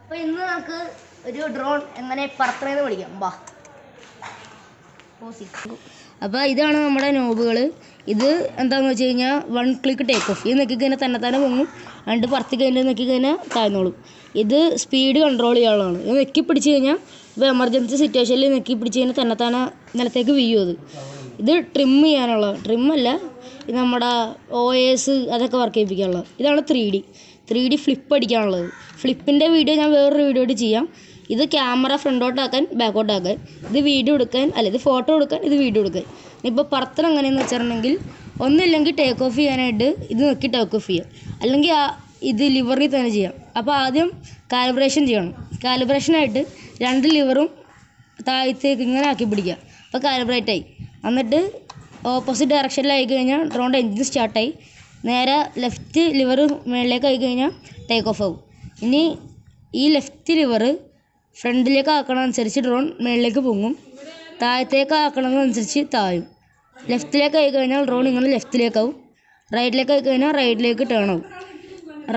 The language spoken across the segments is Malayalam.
അപ്പോൾ ഇന്ന് നമുക്ക് ഒരു ഡ്രോൺ എങ്ങനെ പറത്തണമെന്ന് പഠിക്കാം. വാ. അപ്പോൾ ഇതാണ് നമ്മുടെ നോബുകൾ. ഇത് എന്താണെന്ന് വെച്ച് കഴിഞ്ഞാൽ 1 ക്ലിക്ക് ടേക്ക് ഓഫ്. ഇത് നോക്കിക്കഴിഞ്ഞാൽ തന്നെ പൊങ്ങും. രണ്ട് പറത്തി കഴിഞ്ഞാൽ നോക്കിക്കഴിഞ്ഞാൽ താഴ്ന്നോളും. ഇത് സ്പീഡ് കൺട്രോൾ ചെയ്യാനുള്ളതാണ്. ഇത് നെക്കി പിടിച്ച് കഴിഞ്ഞാൽ ഇപ്പോൾ എമർജൻസി സിറ്റുവേഷനിൽ നെക്കി പിടിച്ച് കഴിഞ്ഞാൽ തന്നെ നിലത്തേക്ക് വീഴും. ഇത് ട്രിം ചെയ്യാനുള്ള ട്രിമ്മല്ല, ഇത് നമ്മുടെ OS അതൊക്കെ വർക്ക് ചെയ്യിപ്പിക്കാനുള്ളത്. ഇതാണ് 3D ഫ്ലിപ്പ് അടിക്കാനുള്ളത്. ഫ്ലിപ്പിൻ്റെ വീഡിയോ ഞാൻ വേറൊരു വീഡിയോ ആയിട്ട് ചെയ്യാം. ഇത് ക്യാമറ ഫ്രണ്ടോട്ടാക്കാൻ ബാക്കോട്ടാക്കാൻ, ഇത് വീഡിയോ എടുക്കാൻ, അല്ല ഇത് ഫോട്ടോ എടുക്കാൻ, ഇത് വീഡിയോ എടുക്കാൻ. ഇപ്പോൾ പറത്തൽ എങ്ങനെയെന്ന് വെച്ചിട്ടുണ്ടെങ്കിൽ ഒന്നില്ലെങ്കിൽ ടേക്ക് ഓഫ് ചെയ്യാനായിട്ട് ഇത് നോക്കി ടേക്ക് ഓഫ് ചെയ്യാം, അല്ലെങ്കിൽ ഇത് ലിവറിൽ തന്നെ ചെയ്യാം. അപ്പോൾ ആദ്യം കാലിബ്രേഷൻ ചെയ്യണം. കാലിബ്രേഷനായിട്ട് 2 ലിവറും താഴത്തേക്ക് ഇങ്ങനെ ആക്കി പിടിക്കുക. അപ്പോൾ കാലിബ്രേറ്റായി. എന്നിട്ട് ഓപ്പോസിറ്റ് ഡയറക്ഷനിലായി കഴിഞ്ഞാൽ ഡ്രോണിൻ്റെ എഞ്ചിൻ സ്റ്റാർട്ടായി. നേരെ ലെഫ്റ്റ് ലിവർ മുകളിലേക്ക് ആയി കഴിഞ്ഞാൽ ടേക്ക് ഓഫ് ആവും. ഇനി ഈ ലെഫ്റ്റ് ലിവർ ഫ്രണ്ടിലേക്ക് ആക്കണമനുസരിച്ച് ഡ്രോൺ മുകളിലേക്ക് പൊങ്ങും, താഴത്തേക്ക് ആക്കണമനുസരിച്ച് താഴും. ലെഫ്റ്റിലേക്ക് ആയി കഴിഞ്ഞാൽ ഡ്രോൺ ഇങ്ങനെ ലെഫ്റ്റിലേക്കാവും, റൈറ്റിലേക്ക് ആയി കഴിഞ്ഞാൽ റൈറ്റിലേക്ക് ടേൺ ആവും.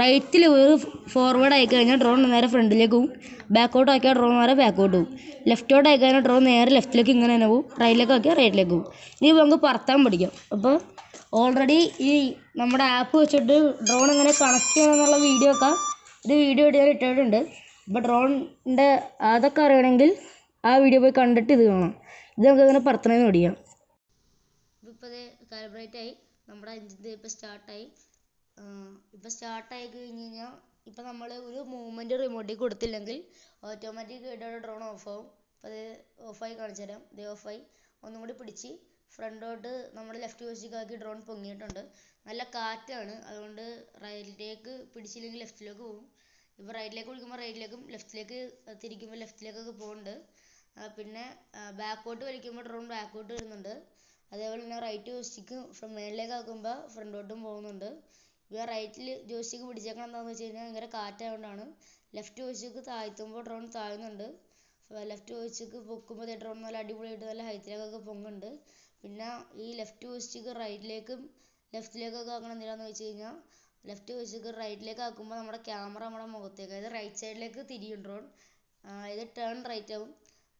റൈറ്റ് ലിവർ ഫോർവേഡ് ആയി കഴിഞ്ഞാൽ ഡ്രോൺ നേരെ ഫ്രണ്ടിലേക്ക് പോവും, ബാക്കോട്ട് ആക്കിയാൽ ഡ്രോൺ നേരെ ബാക്കോട്ട് പോവും. ലെഫ്റ്റോട്ട് ആയി കഴിഞ്ഞാൽ ഡ്രോൺ നേരെ ലെഫ്റ്റിലേക്ക് ഇങ്ങനെ തന്നെ പോവും, റൈറ്റിലേക്ക് ആക്കിയാൽ റൈറ്റിലേക്ക് പോവും. ഇനി നമുക്ക് പറത്താൻ പഠിക്കാം. അപ്പോൾ ഓൾറെഡി ഈ നമ്മുടെ ആപ്പ് വെച്ചിട്ട് ഡ്രോൺ എങ്ങനെ കണക്ട് ചെയ്യണമെന്നുള്ള വീഡിയോ ഞാൻ ഇട്ടിട്ടുണ്ട്. അപ്പോൾ ഡ്രോണിൻ്റെ അതൊക്കെ അറിയണമെങ്കിൽ ആ വീഡിയോ പോയി കണ്ടിട്ട് ഇത് കാണാം. ഇത് നമുക്ക് ഇങ്ങനെ പറത്തണമെന്ന് പഠിക്കാം. ഇപ്പോൾ ഇത് കാലിബ്രേറ്റായി, നമ്മുടെ എഞ്ചിൻ ഇപ്പോൾ സ്റ്റാർട്ടായി. ഇപ്പോൾ സ്റ്റാർട്ടായി കഴിഞ്ഞ് കഴിഞ്ഞാൽ ഇപ്പോൾ നമ്മൾ ഒരു മൂവ്മെൻറ്റ് റിമോട്ടിൽ കൊടുത്തില്ലെങ്കിൽ ഓട്ടോമാറ്റിക് ആയിട്ട് ഡ്രോൺ ഓഫാവും. അപ്പോൾ അത് ഓഫായി കാണിച്ചു തരാം. ഇത് ഓഫായി. ഒന്നും കൂടി പിടിച്ച് ഫ്രണ്ടോട്ട് നമ്മുടെ ലെഫ്റ്റ് വശത്തേക്കാക്കി ഡ്രോൺ പൊങ്ങിയിട്ടുണ്ട്. നല്ല കാറ്റാണ്, അതുകൊണ്ട് റൈറ്റിലേക്ക് പിടിച്ചില്ലെങ്കിൽ ലെഫ്റ്റിലേക്ക് പോകും. ഇപ്പോൾ റൈറ്റിലേക്ക് പിടിക്കുമ്പോൾ റൈറ്റിലേക്കും, ലെഫ്റ്റിലേക്ക് തിരിക്കുമ്പോൾ ലെഫ്റ്റിലേക്കൊക്കെ പോകുന്നുണ്ട്. പിന്നെ ബാക്കോട്ട് വലിക്കുമ്പോൾ ഡ്രോൺ ബാക്കോട്ട് വരുന്നുണ്ട്. അതേപോലെ തന്നെ റൈറ്റ് ജോയ്സ്റ്റിക്ക് മേളിലേക്ക് ആക്കുമ്പോൾ ഫ്രണ്ടോട്ടും പോകുന്നുണ്ട്. ഇപ്പോൾ റൈറ്റിൽ ജോയ്സ്റ്റിക്ക് പിടിച്ചേക്കണം എന്താണെന്ന് വെച്ച് കഴിഞ്ഞാൽ ഭയങ്കര കാറ്റായതുകൊണ്ടാണ്. ലെഫ്റ്റ് ജോയ്സ്റ്റിക്ക് താഴ്ത്തുമ്പോൾ ഡ്രോൺ താഴുന്നുണ്ട്. ലെഫ്റ്റ് ജോയ്സ്റ്റിക്ക് പൊക്കുമ്പോൾ ഡ്രോൺ നല്ല അടിപൊളിയായിട്ട് നല്ല ഹൈറ്റിലേക്കൊക്കെ പൊങ്ങുന്നുണ്ട്. പിന്നെ ഈ ലെഫ്റ്റ് ജോയ്സ്റ്റിക്ക് റൈറ്റിലേക്കും ലെഫ്റ്റിലേക്കൊക്കെ ആക്കണം എന്തിനാന്ന് വെച്ച് കഴിഞ്ഞാൽ ലെഫ്റ്റ് ജോയ്സ്റ്റിക്ക് റൈറ്റിലേക്ക് ആക്കുമ്പോൾ നമ്മുടെ ക്യാമറ നമ്മുടെ മുഖത്തേക്ക്, അതായത് റൈറ്റ് സൈഡിലേക്ക് തിരിയും ഡ്രോൺ. ഇത് ടേൺ റൈറ്റ് ആവും.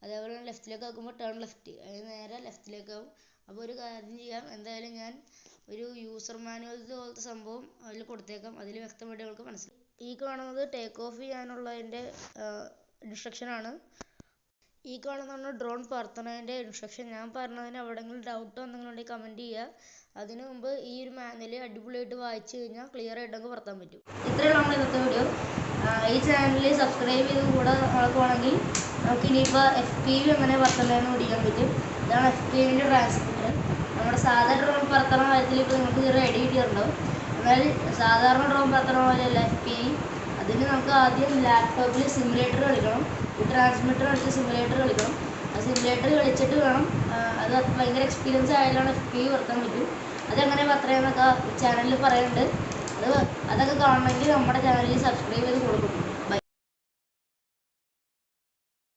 അതേപോലെ ലെഫ്റ്റിലേക്ക് ആക്കുമ്പോൾ ടേൺ ലെഫ്റ്റ്, അതായത് നേരെ ലെഫ്റ്റിലേക്കാവും. അപ്പോൾ ഒരു കാര്യം ചെയ്യാം, എന്തായാലും ഞാൻ ഒരു യൂസർ മാനുവൽ പോലത്തെ സംഭവം അതിൽ കൊടുത്തേക്കാം, അതിൽ വ്യക്തമായിട്ട് നിങ്ങൾക്ക് മനസ്സിലാവും. ഈ കാണുന്നത് ടേക്ക് ഓഫ് ചെയ്യാനുള്ളതിൻ്റെ ഇൻസ്ട്രക്ഷനാണ്. ഈ കാണുന്നതാണ് ഡ്രോൺ പറത്തണതിൻ്റെ ഇൻസ്ട്രക്ഷൻ. ഞാൻ പറഞ്ഞതിന് എവിടെയെങ്കിലും ഡൗട്ടോ എന്തെങ്കിലും ഉണ്ടെങ്കിൽ കമൻറ്റ് ചെയ്യുക. അതിനു മുമ്പ് ഈ ഒരു മാനുവൽ അടിപൊളിയായിട്ട് വായിച്ചു കഴിഞ്ഞാൽ ക്ലിയർ ആയിട്ട് നമുക്ക് പറത്താൻ പറ്റും. ഇത്രയുള്ള നമ്മുടെ ഇന്നത്തെ വീഡിയോ. ഈ ചാനൽ സബ്സ്ക്രൈബ് ചെയ്ത് കൂടെ നോക്കുവാണെങ്കിൽ നമുക്ക് ഇനിയിപ്പോൾ FPV എങ്ങനെ പറത്തണമെന്ന് പഠിക്കാൻ പറ്റും. ഇതാണ് FPVൻ്റെ ട്രാൻസ്മിറ്റർ. നമ്മുടെ സാധാരണ ഡ്രോൺ പറത്തണ കാര്യത്തിൽ ഇപ്പോൾ നിങ്ങൾക്ക് ചെറിയ ഐഡിയ കിട്ടിയിട്ടുണ്ടാവും. എന്നാൽ സാധാരണ ഡ്രോൺ പറത്തണ പോലെയല്ല FPV. അതിന് നമുക്ക് ആദ്യം ലാപ്ടോപ്പിൽ സിമുലേറ്റർ കളിക്കണം. ഈ ട്രാൻസ്മിറ്റർ കളിച്ച് സിമുലേറ്റർ കളിക്കണം. ആ സിമുലേറ്റർ കളിച്ചിട്ട് വേണം, അത് ഭയങ്കര എക്സ്പീരിയൻസ് ആയാലാണ് FPV പറത്താൻ പറ്റും. അതെങ്ങനെ പറത്തണമെന്നൊക്കെ ചാനലിൽ പറയുന്നുണ്ട്. അതൊക്കെ കാണണമെങ്കിൽ നമ്മുടെ ചാനലിൽ സബ്സ്ക്രൈബ് ചെയ്ത് കൊടുക്കണം.